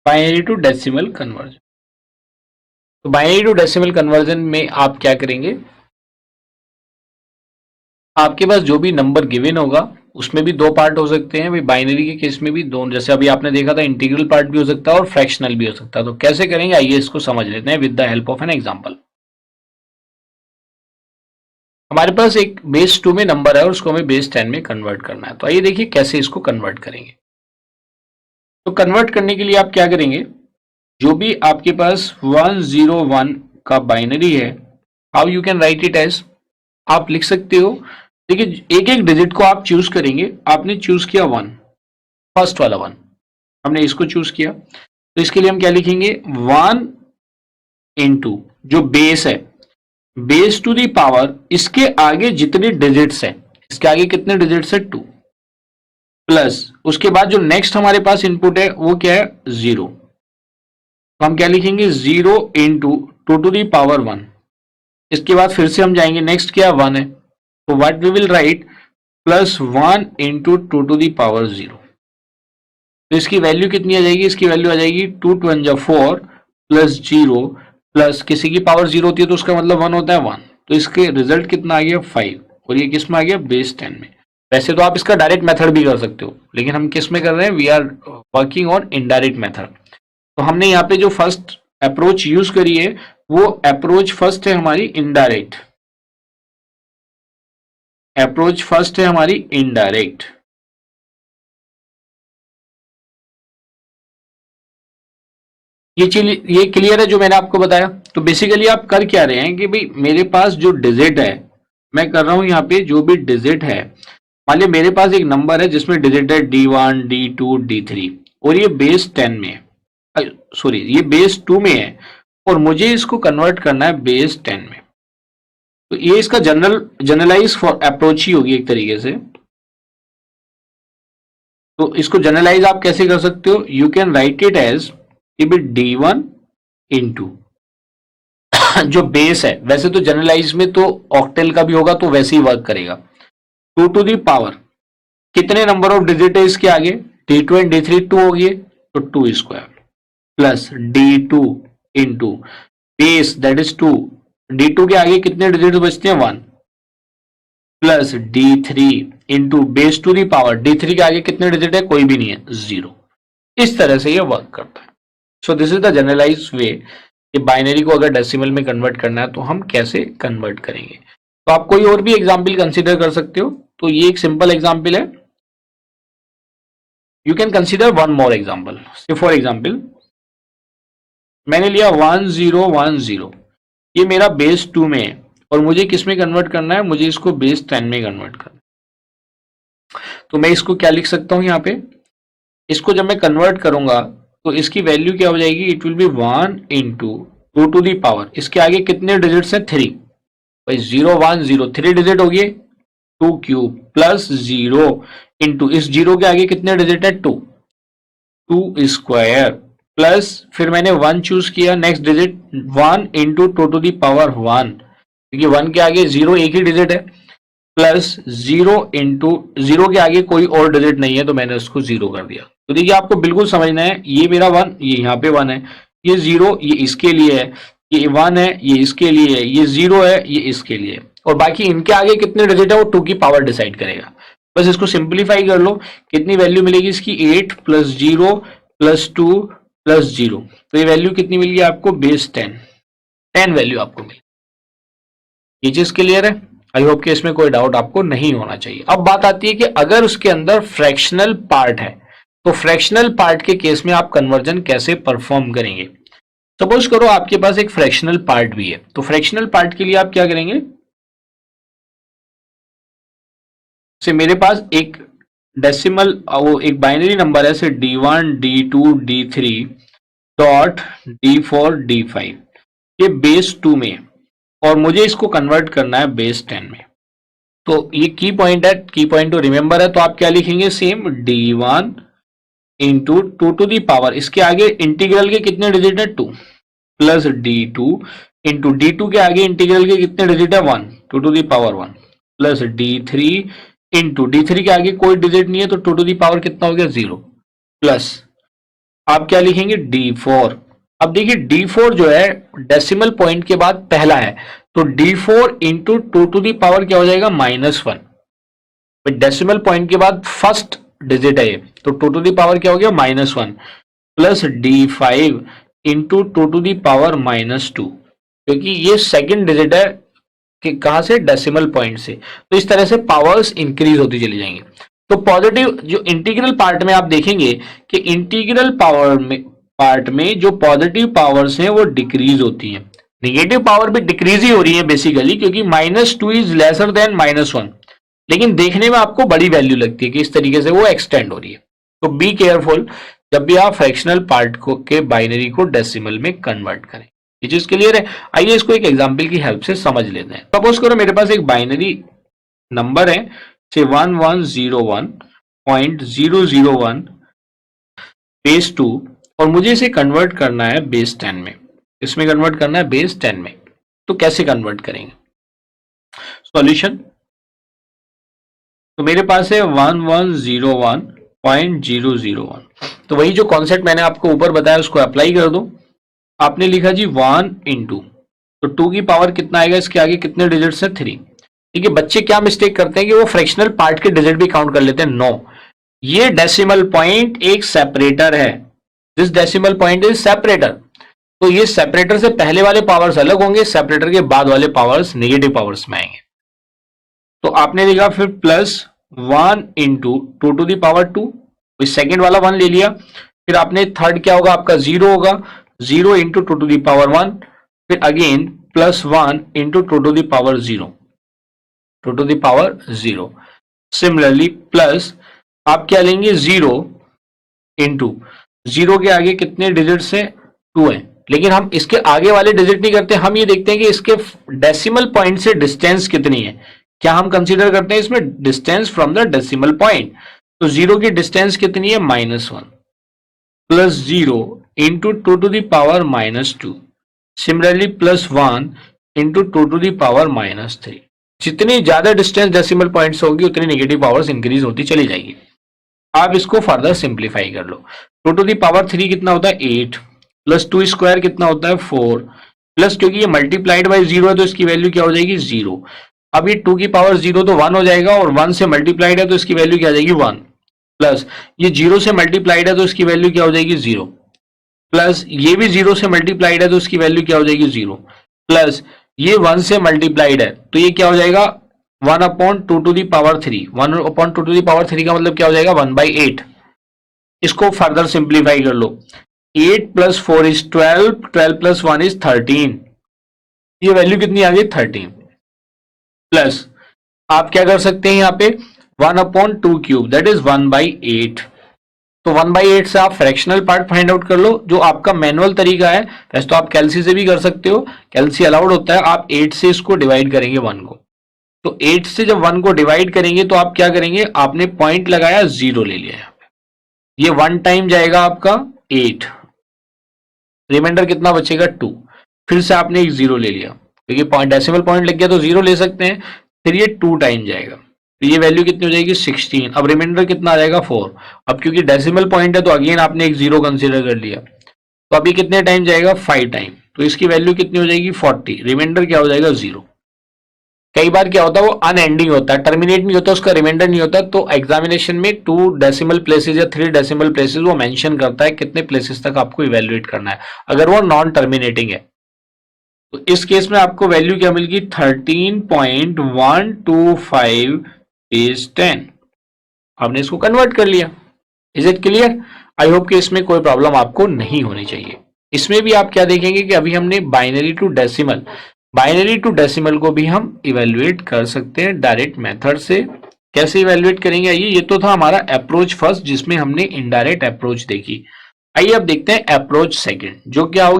Binary to decimal conversion. तो binary to decimal conversion में आप क्या करेंगे, आपके पास जो भी नंबर गिवन होगा उसमें भी दो पार्ट हो सकते हैं भाई, बाइनरी के केस में भी दो, जैसे अभी आपने देखा था इंटीग्रल पार्ट भी हो सकता है और फ्रैक्शनल भी हो सकता है। तो कैसे करेंगे आइए इसको समझ लेते हैं with the help of an example. हमारे पास एक बेस 2 में नंबर है और उसको हमें बेस 10 में कन्वर्ट करना है। तो आइए देखिए कैसे इसको कन्वर्ट करेंगे। तो कन्वर्ट करने के लिए आप क्या करेंगे, जो भी आपके पास 101 का बाइनरी है, how you can write it as, आप लिख सकते हो। देखिए एक एक डिजिट को आप चूज करेंगे। आपने चूज किया 1, फर्स्ट वाला 1 हमने इसको चूज किया, तो इसके लिए हम क्या लिखेंगे 1 इंटू जो बेस है, बेस टू दी पावर, इसके आगे जितने डिजिट्स है, इसके आगे कितने डिजिट्स है 2, प्लस उसके बाद जो नेक्स्ट हमारे पास इनपुट है वो क्या है 0। तो हम क्या लिखेंगे 0 इंटू 2 टू दी पावर 1। इसके बाद फिर से हम जाएंगे, नेक्स्ट क्या 1 है, तो what we will write plus 1 into 2 to the power 0। तो इसकी वैल्यू कितनी आ जाएगी, इसकी वैल्यू आ जाएगी 2 2 जा 4 प्लस 0 प्लस किसी की पावर 0 होती है तो उसका मतलब 1 होता है 1। तो इसके रिजल्ट कितना आ गया 5, और ये किस में आ गया बेस 10 में। वैसे तो आप इसका डायरेक्ट मेथड भी कर सकते हो, लेकिन हम किस में कर रहे हैं, we are working on indirect method. तो हमने यहाँ पे जो फर्स्ट अप्रोच यूज करी है वो अप्रोच फर्स्ट है हमारी इनडायरेक्ट, अप्रोच फर्स्ट है हमारी इनडायरेक्ट। ये क्लियर है जो मैंने आपको बताया। तो बेसिकली आप कर क्या रहे हैं कि भाई मेरे पास जो डिजिट है, मैं कर रहा हूं यहाँ पे जो भी डिजिट है, मान लिया मेरे पास एक नंबर है जिसमें डिजिट है D1 D2 D3 और ये बेस 10 में है, सॉरी ये बेस 2 में है और मुझे इसको कन्वर्ट करना है बेस 10 में। तो ये इसका जनरलाइज अप्रोच ही होगी एक तरीके से। तो इसको जनरलाइज आप कैसे कर सकते हो, you can write it as D1 into जो बेस है, वैसे तो जनरलाइज में तो ऑक्टेल का भी होगा तो वैसे ही वर्क करेगा। 2 टू दी पावर कितने नंबर ऑफ डिजिट है इसके आगे, D2 एंड D3 2 हो गए तो 2 square plus D2 into base that is 2, D2 के आगे कितने डिजिट बचते हैं 1 plus D3 into base to the power, D3 के आगे कितने डिजिट है कोई भी नहीं है 0। इस तरह से ये वर्क करता है। So this is the generalise way कि बाइनरी को अगर डेसिमल में कन्वर्ट करना है तो हम कैसे कन्वर्ट करेंगे। तो आप कोई और भी एग्जाम्पल कंसीडर कर सकते हो। तो ये एक सिंपल एग्जाम्पल है, you can consider one more example. For example मैंने लिया 1010, ये मेरा बेस 2 में है और मुझे किस में कन्वर्ट करना है, मुझे इसको बेस 10 में कन्वर्ट करना है। तो मैं इसको क्या लिख सकता हूं यहाँ पे, इसको जब मैं कन्वर्ट करूंगा तो इसकी वैल्यू क्या हो जाएगी, it will be 1 into 2 to the power, इसके आगे कितने डिजिट्स हैं 3, भाई 0 1 0 3 डिजिट हो गए, 2 क्यूब प्लस 0 इंटू इस 0 के आगे कितने डिजिट है 2 2 स्क्वायर प्लस फिर मैंने 1 चूज किया, next digit 1 into 2 to the power 1, क्योंकि 1 के आगे 0 एक ही डिजिट है, प्लस 0 इंटू 0 के आगे कोई और डिजिट नहीं है तो मैंने उसको 0 कर दिया। तो देखिए आपको बिल्कुल समझना है, ये मेरा 1, ये यहाँ पे 1 है, ये 0 ये इसके लिए है, ये 1 है ये इसके लिए है, ये 0 है ये इसके लिए, और बाकी इनके आगे कितने डिजिट है वो 2 की पावर डिसाइड करेगा। बस इसको सिंप्लीफाई कर लो, कितनी वैल्यू मिलेगी इसकी 8 प्लस 0 प्लस 2 प्लस 0, तो ये वैल्यू कितनी मिल गई आपको बेस 10 वैल्यू आपको मिली। ये चीज क्लियर है, आई होप कि इसमें कोई डाउट आपको नहीं होना चाहिए। अब बात आती है कि अगर उसके अंदर फ्रैक्शनल पार्ट है तो फ्रैक्शनल पार्ट के केस में आप कन्वर्जन कैसे परफॉर्म करेंगे। सपोज करो आपके पास एक फ्रैक्शनल पार्ट भी है, तो फ्रैक्शनल पार्ट के लिए आप क्या करेंगे, से मेरे पास एक डेसिमल वो एक बाइनरी नंबर है से D1 D2 D3 dot D4 D5, ये बेस 2 में और मुझे इसको कन्वर्ट करना है बेस 10 में। तो ये की पॉइंट है, की पॉइंट टू रिमेंबर है, तो आप क्या लिखेंगे same D1 into 2 to the power, इसके आगे इंटीग्रल के कितने डिजिट है 2 प्लस D2 इंटू D2 के आगे इंटीग्रल के कितने डिजिट है 1 2 to the power 1 plus D3 into D3 के आगे कोई डिजिट नहीं है तो 2 टू दी पावर कितना हो गया 0 प्लस आप क्या लिखेंगे D4। अब देखिए D4 जो है डेसिमल पॉइंट के बाद पहला है, तो D4 into two to the power क्या हो जाएगा -1। डेसिमल पॉइंट के बाद फर्स्ट डिजिट है ये, तो टू टू दी पावर क्या हो गया -1 plus D5 into two to the power -2, क्योंकि ये सेकंड डिजिट है कि कहां से, डेसिमल पॉइंट से। तो इस तरह से पावर्स इंक्रीज होती चली जाएंगी। तो पॉजिटिव जो इंटीग्रल पार्ट में आप देखेंगे कि इंटीग्रल पार्ट में जो पॉजिटिव पावर्स हैं वो डिक्रीज होती हैं, निगेटिव पावर भी डिक्रीज ही हो रही है बेसिकली, क्योंकि -2 इज लेसर देन -1, लेकिन देखने में आपको बड़ी वैल्यू लगती है कि इस तरीके से वो एक्सटेंड हो रही है। तो बी केयरफुल जब भी आप फ्रैक्शनल पार्ट को के बाइनरी को डेसिमल में कन्वर्ट करें। ये चीज क्लियर है। आइए इसको एक एग्जांपल की हेल्प से समझ लेते हैं। सपोज करो मेरे पास एक बाइनरी नंबर है से 1101.001 बेस 2 और मुझे इसे कन्वर्ट करना है बेस 10 में। इसमें कन्वर्ट करना है बेस 10 में। तो कैसे कन्वर्ट करेंगे? सॉल्यूशन, तो मेरे पास है 1101.001। तो वही जो कॉन्सेप्ट मैंने आपको ऊपर बताया उसको अप्लाई कर दो। आपने लिखा जी 1 इंटू, तो 2 की पावर कितना आएगा, इसके आगे कितने डिजिट्स हैं 3। ठीक है, बच्चे क्या मिस्टेक करते हैं कि वो फ्रैक्शनल पार्ट के डिजिट भी काउंट कर लेते हैं। नो, ये डेसिमल पॉइंट एक सेपरेटर है। This decimal point is separator. तो ये सेपरेटर से पहले वाले पावर्स अलग होंगे, सेपरेटर के बाद वाले पावर्स नेगेटिव पावर्स में आएंगे। तो आपने लिखा फिर +1 into two to the power 2, second वाला 1 ले लिया। फिर आपने थर्ड क्या होगा आपका 0 होगा, 0 into two to the power 1, फिर again +1 into two to the power 0, two to the power 0। Similarly plus आप क्या लेंगे 0 इंटू 0 के आगे कितने डिजिट्स हैं 2 हैं, लेकिन हम इसके आगे वाले डिजिट नहीं करते, हम ये देखते हैं कि इसके डेसिमल पॉइंट से डिस्टेंस कितनी है। क्या हम कंसीडर करते हैं इसमें distance from the decimal point. तो 0 की डिस्टेंस कितनी है -1 plus 0 into two to the power -2, similarly +1 into two to the power -3। जितनी ज्यादा डिस्टेंस डेसिमल पॉइंट से होगी उतनी नेगेटिव पावर्स इंक्रीज होती चली जाएगी। आप इसको फर्दर सिंप्लीफाई कर लो। टू टू दी पावर 3 कितना होता है 8 प्लस 2 स्क्वायर कितना होता है 4 प्लस, क्योंकि ये मल्टीप्लाइड बाई 0 है तो इसकी वैल्यू क्या हो जाएगी 0। अब ये 2 की पावर 0 तो 1 हो जाएगा और 1 से मल्टीप्लाइड है तो इसकी वैल्यू क्या आ जाएगी 1, प्लस ये 0 से मल्टीप्लाइड है तो इसकी वैल्यू क्या हो जाएगी 0, प्लस ये भी 0 से मल्टीप्लाइड है तो इसकी वैल्यू क्या हो जाएगी 0, प्लस ये 1 से मल्टीप्लाइड है तो ये क्या हो जाएगा 1/2 to the power 3। 1/2 to the power 3 का मतलब क्या हो जाएगा 1/8। इसको फर्दर सिंप्लीफाई कर लो। 8 + 4 इज 12, 12 + 1 इज 13। ये वैल्यू कितनी आ गई 13। प्लस आप क्या कर सकते हैं यहाँ पे 1/2 क्यूब दैट इज 1/8। तो 1/8 से आप फ्रैक्शनल पार्ट फाइंड आउट कर लो, जो आपका मैनुअल तरीका है। वैसे तो आप कैलसी से भी कर सकते हो, कैलसी अलाउड होता है। आप 8 से इसको डिवाइड करेंगे 1 को, तो 8 से जब 1 को डिवाइड करेंगे तो आप क्या करेंगे, आपने पॉइंट लगाया 0 ले लिया यहाँ पे, ये 1 टाइम जाएगा आपका 8, रिमाइंडर कितना बचेगा 2। फिर से आपने एक 0 ले लिया, क्योंकि पॉइंट डेसिमल पॉइंट लग गया तो 0 ले सकते हैं। फिर ये 2 टाइम जाएगा, तो ये वैल्यू कितनी हो जाएगी 16। अब रिमाइंडर कितना आ जाएगा 4। अब क्योंकि डेसिमल पॉइंट है तो अगेन आपने एक 0 कंसीडर कर लिया, तो अभी कितने टाइम जाएगा 5 टाइम, तो इसकी वैल्यू कितनी हो जाएगी 40। रिमाइंडर क्या हो जाएगा 0। कई बार क्या होता है वो अनएंडिंग होता है, टर्मिनेट नहीं होता, उसका रिमाइंडर नहीं होता, तो एग्जामिनेशन में 2 डेसिमल प्लेसेस या 3 डेसिमल प्लेसेस वो मेंशन करता है कितने प्लेसेस तक आपको इवेल्युएट करना है, अगर वो नॉन टर्मिनेटिंग है। तो इस केस में आपको वैल्यू क्या मिलेगी 13.125 इज 10। आपने इसको कन्वर्ट कर लिया। Is it clear? I hope कि इसमें कोई प्रॉब्लम आपको नहीं होनी चाहिए। इसमें भी आप क्या देखेंगे कि अभी हमने बाइनरी टू डेसिमल को भी हम इवेल्युएट कर सकते हैं डायरेक्ट मेथड से। कैसे इवेल्युएट करेंगे आइए, ये तो था हमारा अप्रोच फर्स्ट जिसमें हमने इनडायरेक्ट अप्रोच देखी। आइए अब देखते हैं अप्रोच सेकंड, जो क्या होगा